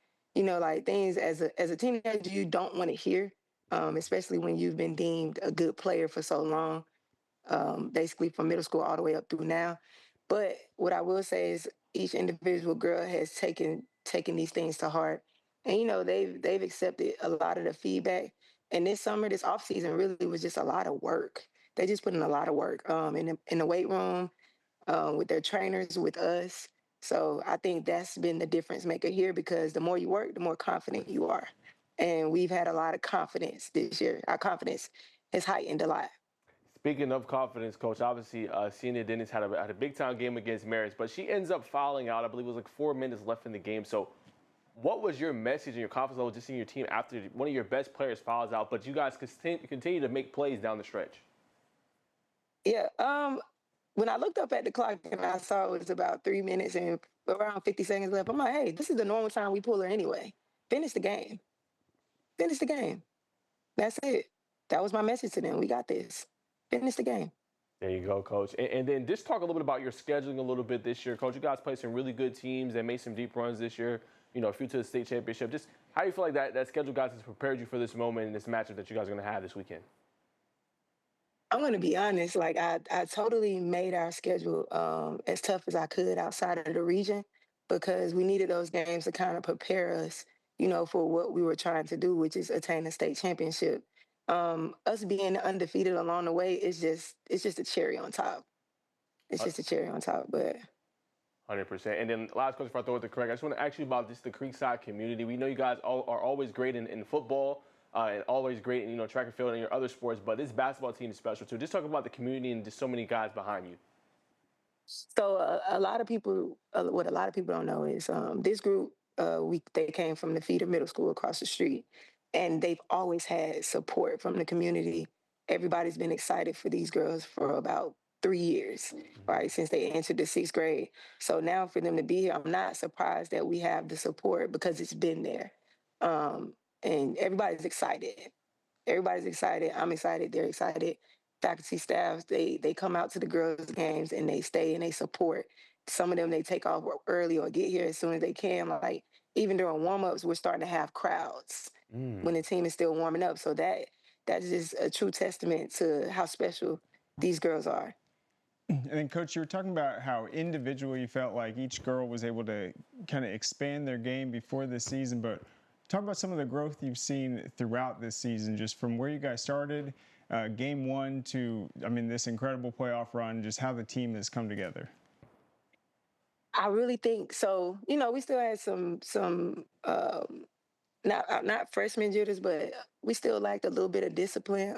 things as a teenager you don't want to hear, especially when you've been deemed a good player for so long, basically from middle school all the way up through now. But what I will say is each individual girl has taken these things to heart, and they've accepted a lot of the feedback. And this summer, this off season really was just a lot of work. They just put in a lot of work in the weight room, with their trainers, with us. So I think that's been the difference maker here, because the more you work, the more confident you are. And we've had a lot of confidence this year. Our confidence has heightened a lot. Speaking of confidence, Coach, obviously, Senior Dennis had a big-time game against Marist, but she ends up fouling out. I believe it was like 4 minutes left in the game. So what was your message and your confidence level just in your team after one of your best players fouls out, but you guys continue to make plays down the stretch? Yeah, when I looked up at the clock and I saw it was about 3 minutes and around 50 seconds left, I'm like, hey, this is the normal time we pull her anyway. Finish the game. Finish the game. That's it. That was my message to them. We got this. Finish the game. There you go, Coach. And then just talk a little bit about your scheduling a little bit this year. Coach, you guys played some really good teams that made some deep runs this year, a few to the state championship. Just how do you feel like that schedule, guys, has prepared you for this moment and this matchup that you guys are going to have this weekend? I'm going to be honest. I totally made our schedule as tough as I could outside of the region, because we needed those games to kind of prepare us, for what we were trying to do, which is attain a state championship. Us being undefeated along the way is just a cherry on top. It's just a cherry on top, but 100%. And then last question before I throw it to Craig, I just want to ask you about just the Creekside community. We know you guys are always great in football and always great in track and field and your other sports, but this basketball team is special too. Just talk about the community and just so many guys behind you. So a lot of people, what a lot of people don't know is this group. They came from the feeder middle school across the street, and they've always had support from the community. Everybody's been excited for these girls for about 3 years, right, since they entered the sixth grade. So now for them to be here, I'm not surprised that we have the support because it's been there, um, and everybody's excited. Everybody's excited. I'm excited. They're excited. Faculty, staffs, they come out to the girls' games and they stay and they support. Some of them they take off early or get here as soon as they can. Like even during warm-ups, we're starting to have crowds when the team is still warming up. So that's just a true testament to how special these girls are. And then, Coach, you were talking about how individually you felt like each girl was able to kind of expand their game before this season, but talk about some of the growth you've seen throughout this season, just from where you guys started, game one to, I mean, this incredible playoff run, just how the team has come together. I really think so. You know, we still had some not freshman jitters, but we still lacked a little bit of discipline.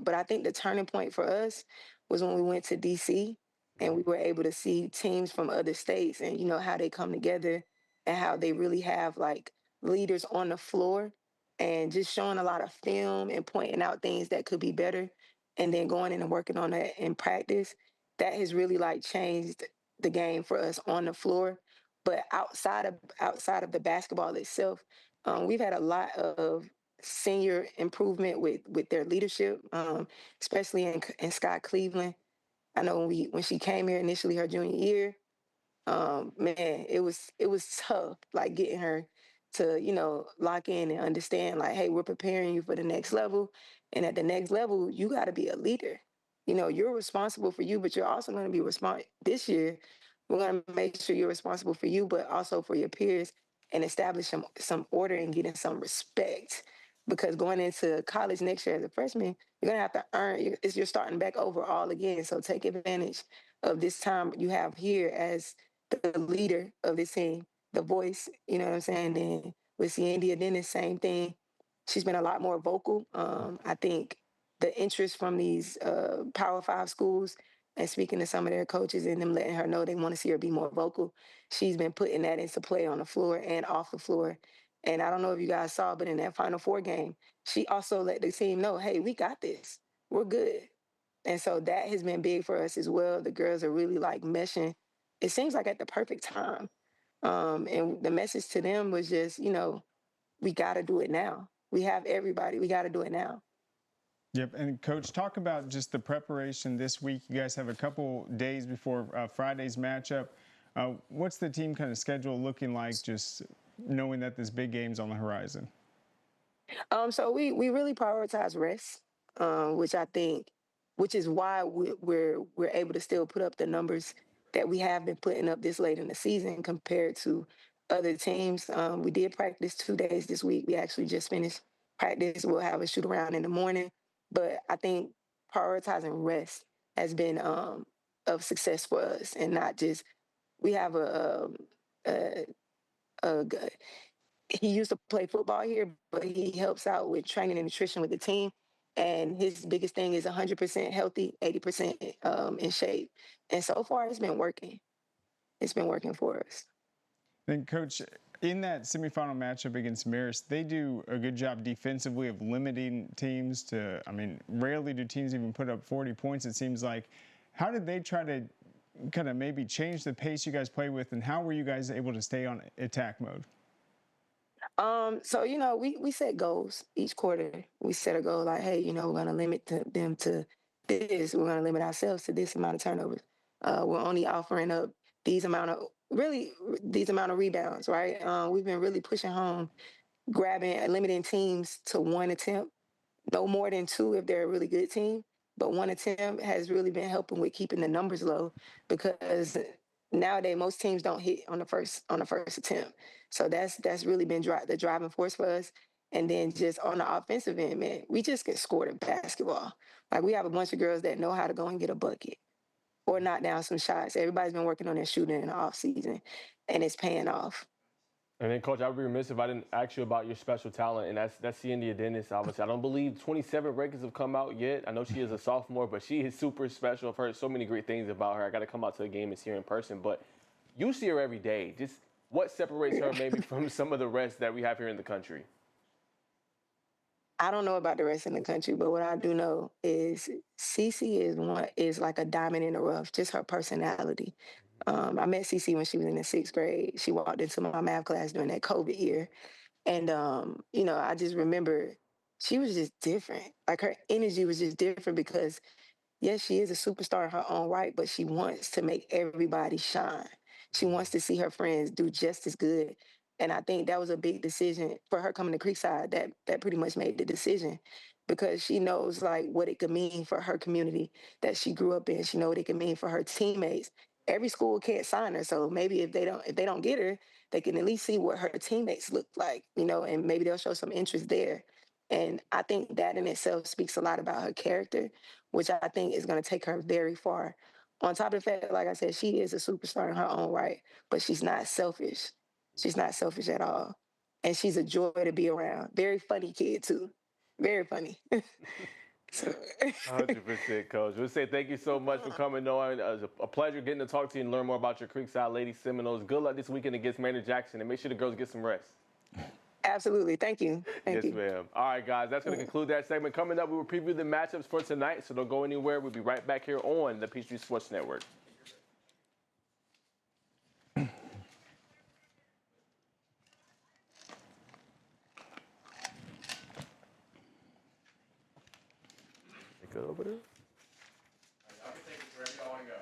But I think the turning point for us was when we went to DC and we were able to see teams from other states and you know how they come together and how they really have like leaders on the floor and just showing a lot of film and pointing out things that could be better and then going in and working on that in practice. That has really like changed the game for us on the floor. But outside of the basketball itself, we've had a lot of senior improvement with their leadership, especially in Scott Cleveland. I know when she came here initially her junior year, man, it was tough, like getting her to lock in and understand, like, hey, we're preparing you for the next level, and at the next level, you got to be a leader. You know, you're responsible for you, but you're also going to be responsible this year. We're going to make sure you're responsible for you, but also for your peers and establish some order and getting some respect. Because going into college next year as a freshman, you're going to have to earn, you're starting back over all again. So take advantage of this time you have here as the leader of this team, the voice, you know what I'm saying? Then with India, then the same thing. She's been a lot more vocal. I think the interest from these Power Five schools and speaking to some of their coaches and them letting her know they want to see her be more vocal, she's been putting that into play on the floor and off the floor. And I don't know if you guys saw, but in that Final Four game, she also let the team know, hey, we got this. We're good. And so that has been big for us as well. The girls are really like meshing. It seems like at the perfect time. And the message to them was just, we got to do it now. We have everybody. We got to do it now. Yep. And Coach, talk about just the preparation this week. You guys have a couple days before Friday's matchup. What's the team kind of schedule looking like, just knowing that this big game's on the horizon? So we really prioritize rest, which is why we're able to still put up the numbers that we have been putting up this late in the season compared to other teams. We did practice 2 days this week. We actually just finished practice. We'll have a shoot around in the morning, but I think prioritizing rest has been of success for us, and not just we have a he used to play football here, but he helps out with training and nutrition with the team. And his biggest thing is 100% healthy, 80% in shape. And so far, it's been working. It's been working for us. Then, Coach, in that semifinal matchup against Marist, they do a good job defensively of limiting teams to, I mean, rarely do teams even put up 40 points, it seems like. How did they try to kind of maybe change the pace you guys play with, and how were you guys able to stay on attack mode? So, we set goals each quarter. We set a goal like, hey, we're going to limit them to this. We're going to limit ourselves to this amount of turnovers. We're only offering up these amount of rebounds, right? We've been really pushing home, limiting teams to one attempt, no more than two if they're a really good team. But one attempt has really been helping with keeping the numbers low, because nowadays most teams don't hit on the first attempt. So that's really been the driving force for us. And then just on the offensive end, man, we just get scored in basketball. Like, we have a bunch of girls that know how to go and get a bucket or knock down some shots. Everybody's been working on their shooting in the off season, and it's paying off. And then, Coach, I would be remiss if I didn't ask you about your special talent, and that's Ciendia Dennis, obviously. I don't believe 27 rankings have come out yet. I know she is a sophomore, but she is super special. I've heard so many great things about her. I got to come out to the game and see her in person. But you see her every day. Just what separates her maybe from some of the rest that we have here in the country? I don't know about the rest of the country, but what I do know is Cece is like a diamond in the rough, just her personality. I met Cece when she was in the 6th grade. She walked into my math class during that COVID year. And, I just remember she was just different. Like her energy was just different because, yes, she is a superstar in her own right, but she wants to make everybody shine. She wants to see her friends do just as good. And I think that was a big decision for her coming to Creekside. That pretty much made the decision because she knows like what it could mean for her community that she grew up in. She knows what it could mean for her teammates. Every school can't sign her, so maybe if they don't get her, they can at least see what her teammates look like, and maybe they'll show some interest there. And I think that in itself speaks a lot about her character, which I think is going to take her very far. On top of the fact, like I said, she is a superstar in her own right, but she's not selfish. She's not selfish at all. And she's a joy to be around. Very funny kid, too. Very funny. 100%, Coach. We'll say thank you so much for coming on. It was a pleasure getting to talk to you and learn more about your Creekside Lady Seminoles. Good luck this weekend against Maynard Jackson, and make sure the girls get some rest. Absolutely. Thank you. Thank you. Yes, ma'am. All right, guys, that's going to conclude that segment. Coming up, we will preview the matchups for tonight, so don't go anywhere. We'll be right back here on the Peachtree Sports Network. Good over there. Y'all can take it wherever y'all want to go.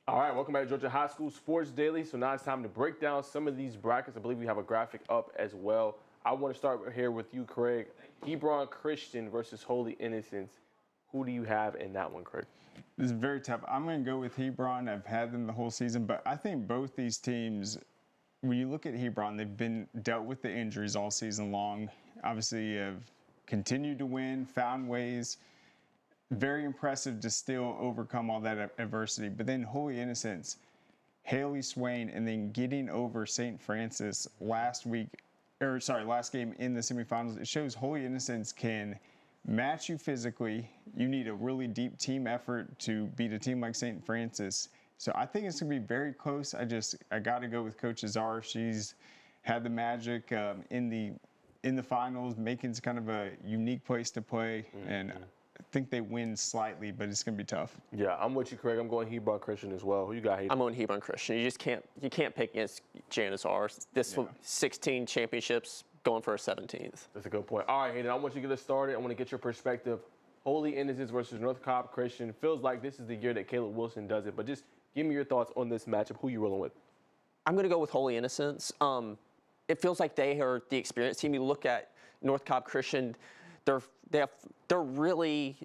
All right, welcome back to Georgia High School Sports Daily. So now it's time to break down some of these brackets. I believe we have a graphic up as well. I want to start here with you, Craig. Hebron Christian versus Holy Innocents. Who do you have in that one, Craig? This is very tough. I'm going to go with Hebron. I've had them the whole season, but I think both these teams, when you look at Hebron, they've been dealt with the injuries all season long. Obviously, have continued to win, found ways. Very impressive to still overcome all that adversity. But then Holy Innocents, Haley Swain, and then getting over St. Francis last game in the semifinals. It shows Holy Innocents can match you physically. You need a really deep team effort to beat a team like St. Francis. So I think it's going to be very close. I got to go with Coach Azar. She's had the magic in the finals, Macon's kind of a unique place to play, and I think they win slightly, but it's going to be tough. Yeah, I'm with you, Craig. I'm going Hebron Christian as well. Who you got, Hayden? I'm going Hebron Christian. You can't pick against Janazar. This 16 championships, going for a 17th. That's a good point. All right, Hayden, I want you to get us started. I want to get your perspective. Holy Innocents versus North Cobb Christian. Feels like this is the year that Caleb Wilson does it, but just give me your thoughts on this matchup. Who you rolling with? I'm going to go with Holy Innocents. It feels like they are the experienced team. You look at North Cobb Christian, they're really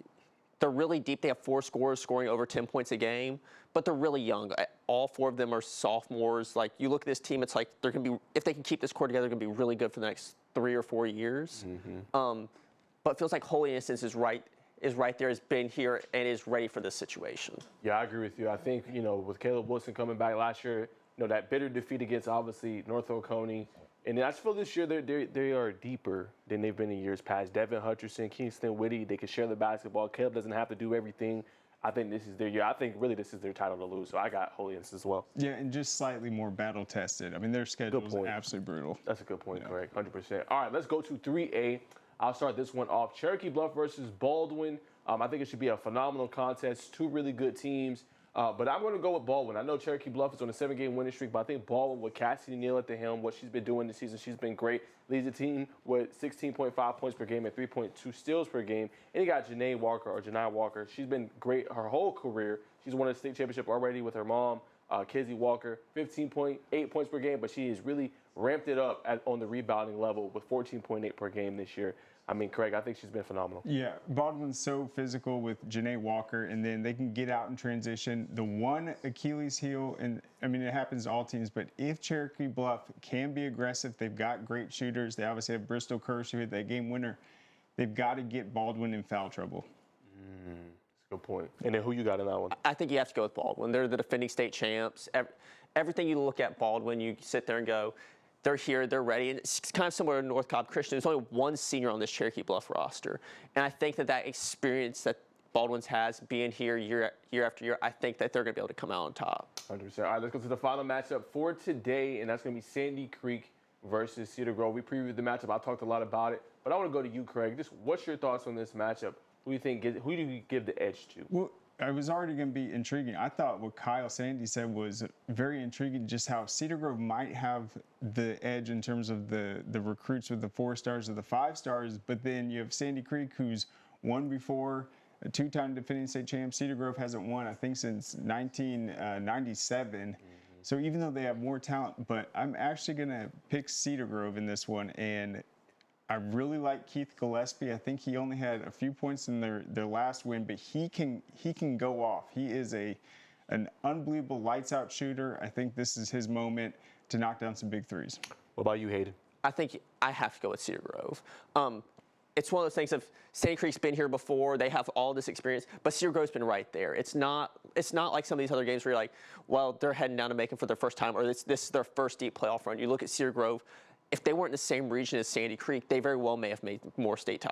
deep. They have 4 scorers scoring over 10 points a game, but they're really young. All 4 of them are sophomores. Like, you look at this team, it's like they're going to be, if they can keep this core together, they're going to be really good for the next 3 or 4 years. But it feels like Holy Innocents is right there, has been here, and is ready for this situation. Yeah, I agree with you. I think, with Caleb Wilson coming back last year, that bitter defeat against, obviously, North Oconee. And I just feel this year they are deeper than they've been in years past. Devin Hutcherson, Kingston Whitty, they can share the basketball. Caleb doesn't have to do everything. I think this is their year. I think really this is their title to lose. So I got Holy Innocents as well. Yeah, and just slightly more battle tested. I mean, their schedule is absolutely brutal. That's a good point, Greg. 100%. All right, let's go to 3A. I'll start this one off. Cherokee Bluff versus Baldwin. I think it should be a phenomenal contest. 2 really good teams. But I'm going to go with Baldwin. I know Cherokee Bluff is on a 7-game winning streak, but I think Baldwin with Cassidy Neal at the helm, what she's been doing this season, she's been great. Leads the team with 16.5 points per game and 3.2 steals per game. And you got Janai Walker. She's been great her whole career. She's won a state championship already with her mom, Kizzy Walker, 15.8 points per game, but she has really ramped it up on the rebounding level with 14.8 per game this year. I mean, Craig, I think she's been phenomenal. Yeah, Baldwin's so physical with Janai Walker, and then they can get out in transition. The one Achilles heel, and I mean, it happens to all teams, but if Cherokee Bluff can be aggressive, they've got great shooters. They obviously have Bristol Kirsch, who hit that game winner. They've got to get Baldwin in foul trouble. That's a good point. And then who you got in that one? I think you have to go with Baldwin. They're the defending state champs. Everything you look at Baldwin, you sit there and go, they're here, they're ready. And it's kind of similar to North Cobb Christian. There's only one senior on this Cherokee Bluff roster. And I think that experience that Baldwin's has being here year after year, I think that they're going to be able to come out on top. 100%. All right, let's go to the final matchup for today, and that's going to be Sandy Creek versus Cedar Grove. We previewed the matchup. I talked a lot about it. But I want to go to you, Craig. Just what's your thoughts on this matchup? Who do you give the edge to? Well, it was already going to be intriguing. I thought what Kyle Sandy said was very intriguing, just how Cedar Grove might have the edge in terms of the recruits with the 4 stars or the 5 stars, but then you have Sandy Creek, who's won before, a 2-time defending state champ. Cedar Grove hasn't won, I think, since 1997. So even though they have more talent, but I'm actually going to pick Cedar Grove in this one, and I really like Keith Gillespie. I think he only had a few points in their last win, but he can go off. He is an unbelievable lights-out shooter. I think this is his moment to knock down some big threes. What about you, Hayden? I think I have to go with Cedar Grove. It's one of those things of Sandy Creek's been here before. They have all this experience, but Cedar Grove's been right there. It's not like some of these other games where you're like, well, they're heading down to Macon for their first time, or this is their first deep playoff run. You look at Cedar Grove. If they weren't in the same region as Sandy Creek, they very well may have made more state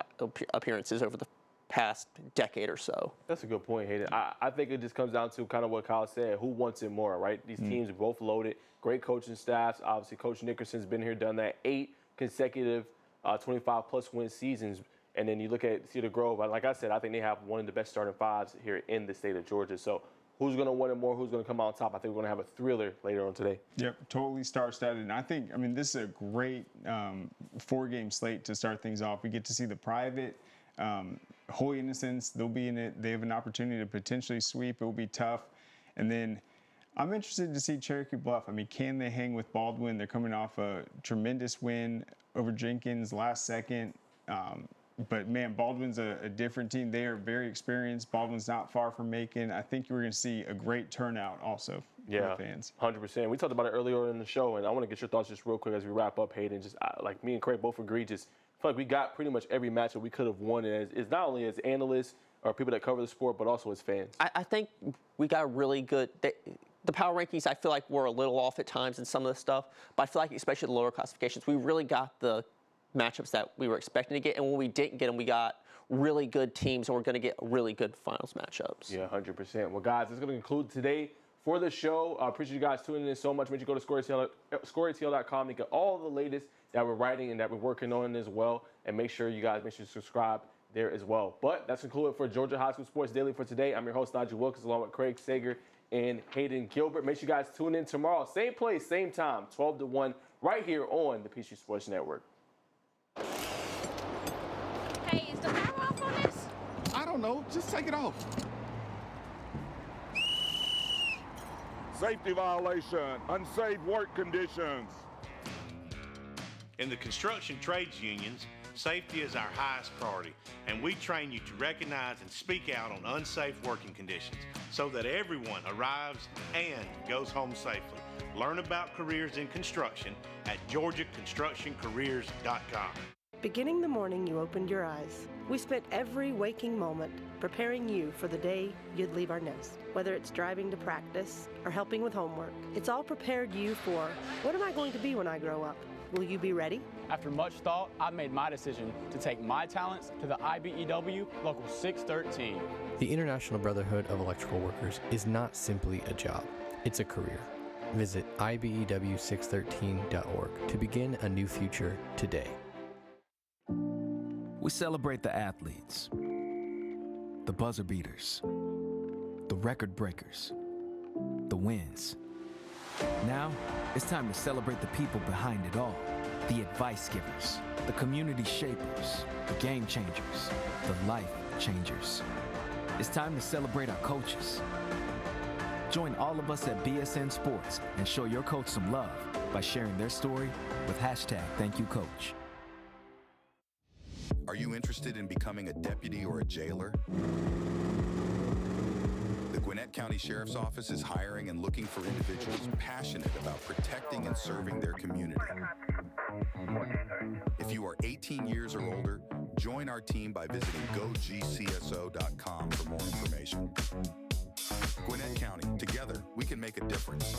appearances over the past decade or so. That's a good point, Hayden. I think it just comes down to kind of what Kyle said, who wants it more, right? These teams are both loaded, great coaching staffs. Obviously, Coach Nickerson's been here, done that, 8 consecutive 25-plus win seasons. And then you look at Cedar Grove, like I said, I think they have one of the best starting 5s here in the state of Georgia. So who's going to win it more? Who's going to come out on top? I think we're going to have a thriller later on today. Yep, totally star-studded. And I think, this is a great 4-game slate to start things off. We get to see the private. Holy Innocents, they'll be in it. They have an opportunity to potentially sweep. It will be tough. And then I'm interested to see Cherokee Bluff. Can they hang with Baldwin? They're coming off a tremendous win over Jenkins last second. But man, Baldwin's a different team. They are very experienced. Baldwin's not far from Macon. I think we're going to see a great turnout also for the fans. 100%. We talked about it earlier in the show, and I want to get your thoughts just real quick as we wrap up, Hayden. Just like me and Craig both agree, just feel like we got pretty much every matchup we could have won as not only as analysts or people that cover the sport, but also as fans. I think we got a really good. The power rankings, I feel like, were a little off at times in some of the stuff, but I feel like, especially the lower classifications, we really got the matchups that we were expecting to get, and when we didn't get them, we got really good teams, and we're going to get really good finals matchups. Yeah, 100%. Well, guys, that's going to conclude today for the show. I appreciate you guys tuning in so much. Make sure you go to scoreatl.com to get all the latest that we're writing and that we're working on as well, and make sure you subscribe there as well. But that's concluded for Georgia High School Sports Daily for today. I'm your host, Nigel Wilkins, along with Craig Sager and Hayden Gilbert. Make sure you guys tune in tomorrow, same place, same time, 12 to 1, right here on the Peachtree Sports Network. Hey, is the power off on this? I don't know. Just take it off. Safety violation, unsafe work conditions. In the construction trades unions, safety is our highest priority, and we train you to recognize and speak out on unsafe working conditions so that everyone arrives and goes home safely. Learn about careers in construction at georgiaconstructioncareers.com. Beginning the morning you opened your eyes, we spent every waking moment preparing you for the day you'd leave our nest. Whether it's driving to practice or helping with homework, it's all prepared you for, what am I going to be when I grow up? Will you be ready? After much thought, I made my decision to take my talents to the IBEW Local 613. The International Brotherhood of Electrical Workers is not simply a job, it's a career. Visit IBEW613.org to begin a new future today. We celebrate the athletes, the buzzer beaters, the record breakers, the wins. Now, it's time to celebrate the people behind it all. The advice givers, the community shapers, the game changers, the life changers. It's time to celebrate our coaches. Join all of us at BSN Sports and show your coach some love by sharing their story with #ThankYouCoach. Are you interested in becoming a deputy or a jailer? The Gwinnett County Sheriff's Office is hiring and looking for individuals passionate about protecting and serving their community. If you are 18 years or older, join our team by visiting gogcso.com for more information. Gwinnett County, together we can make a difference.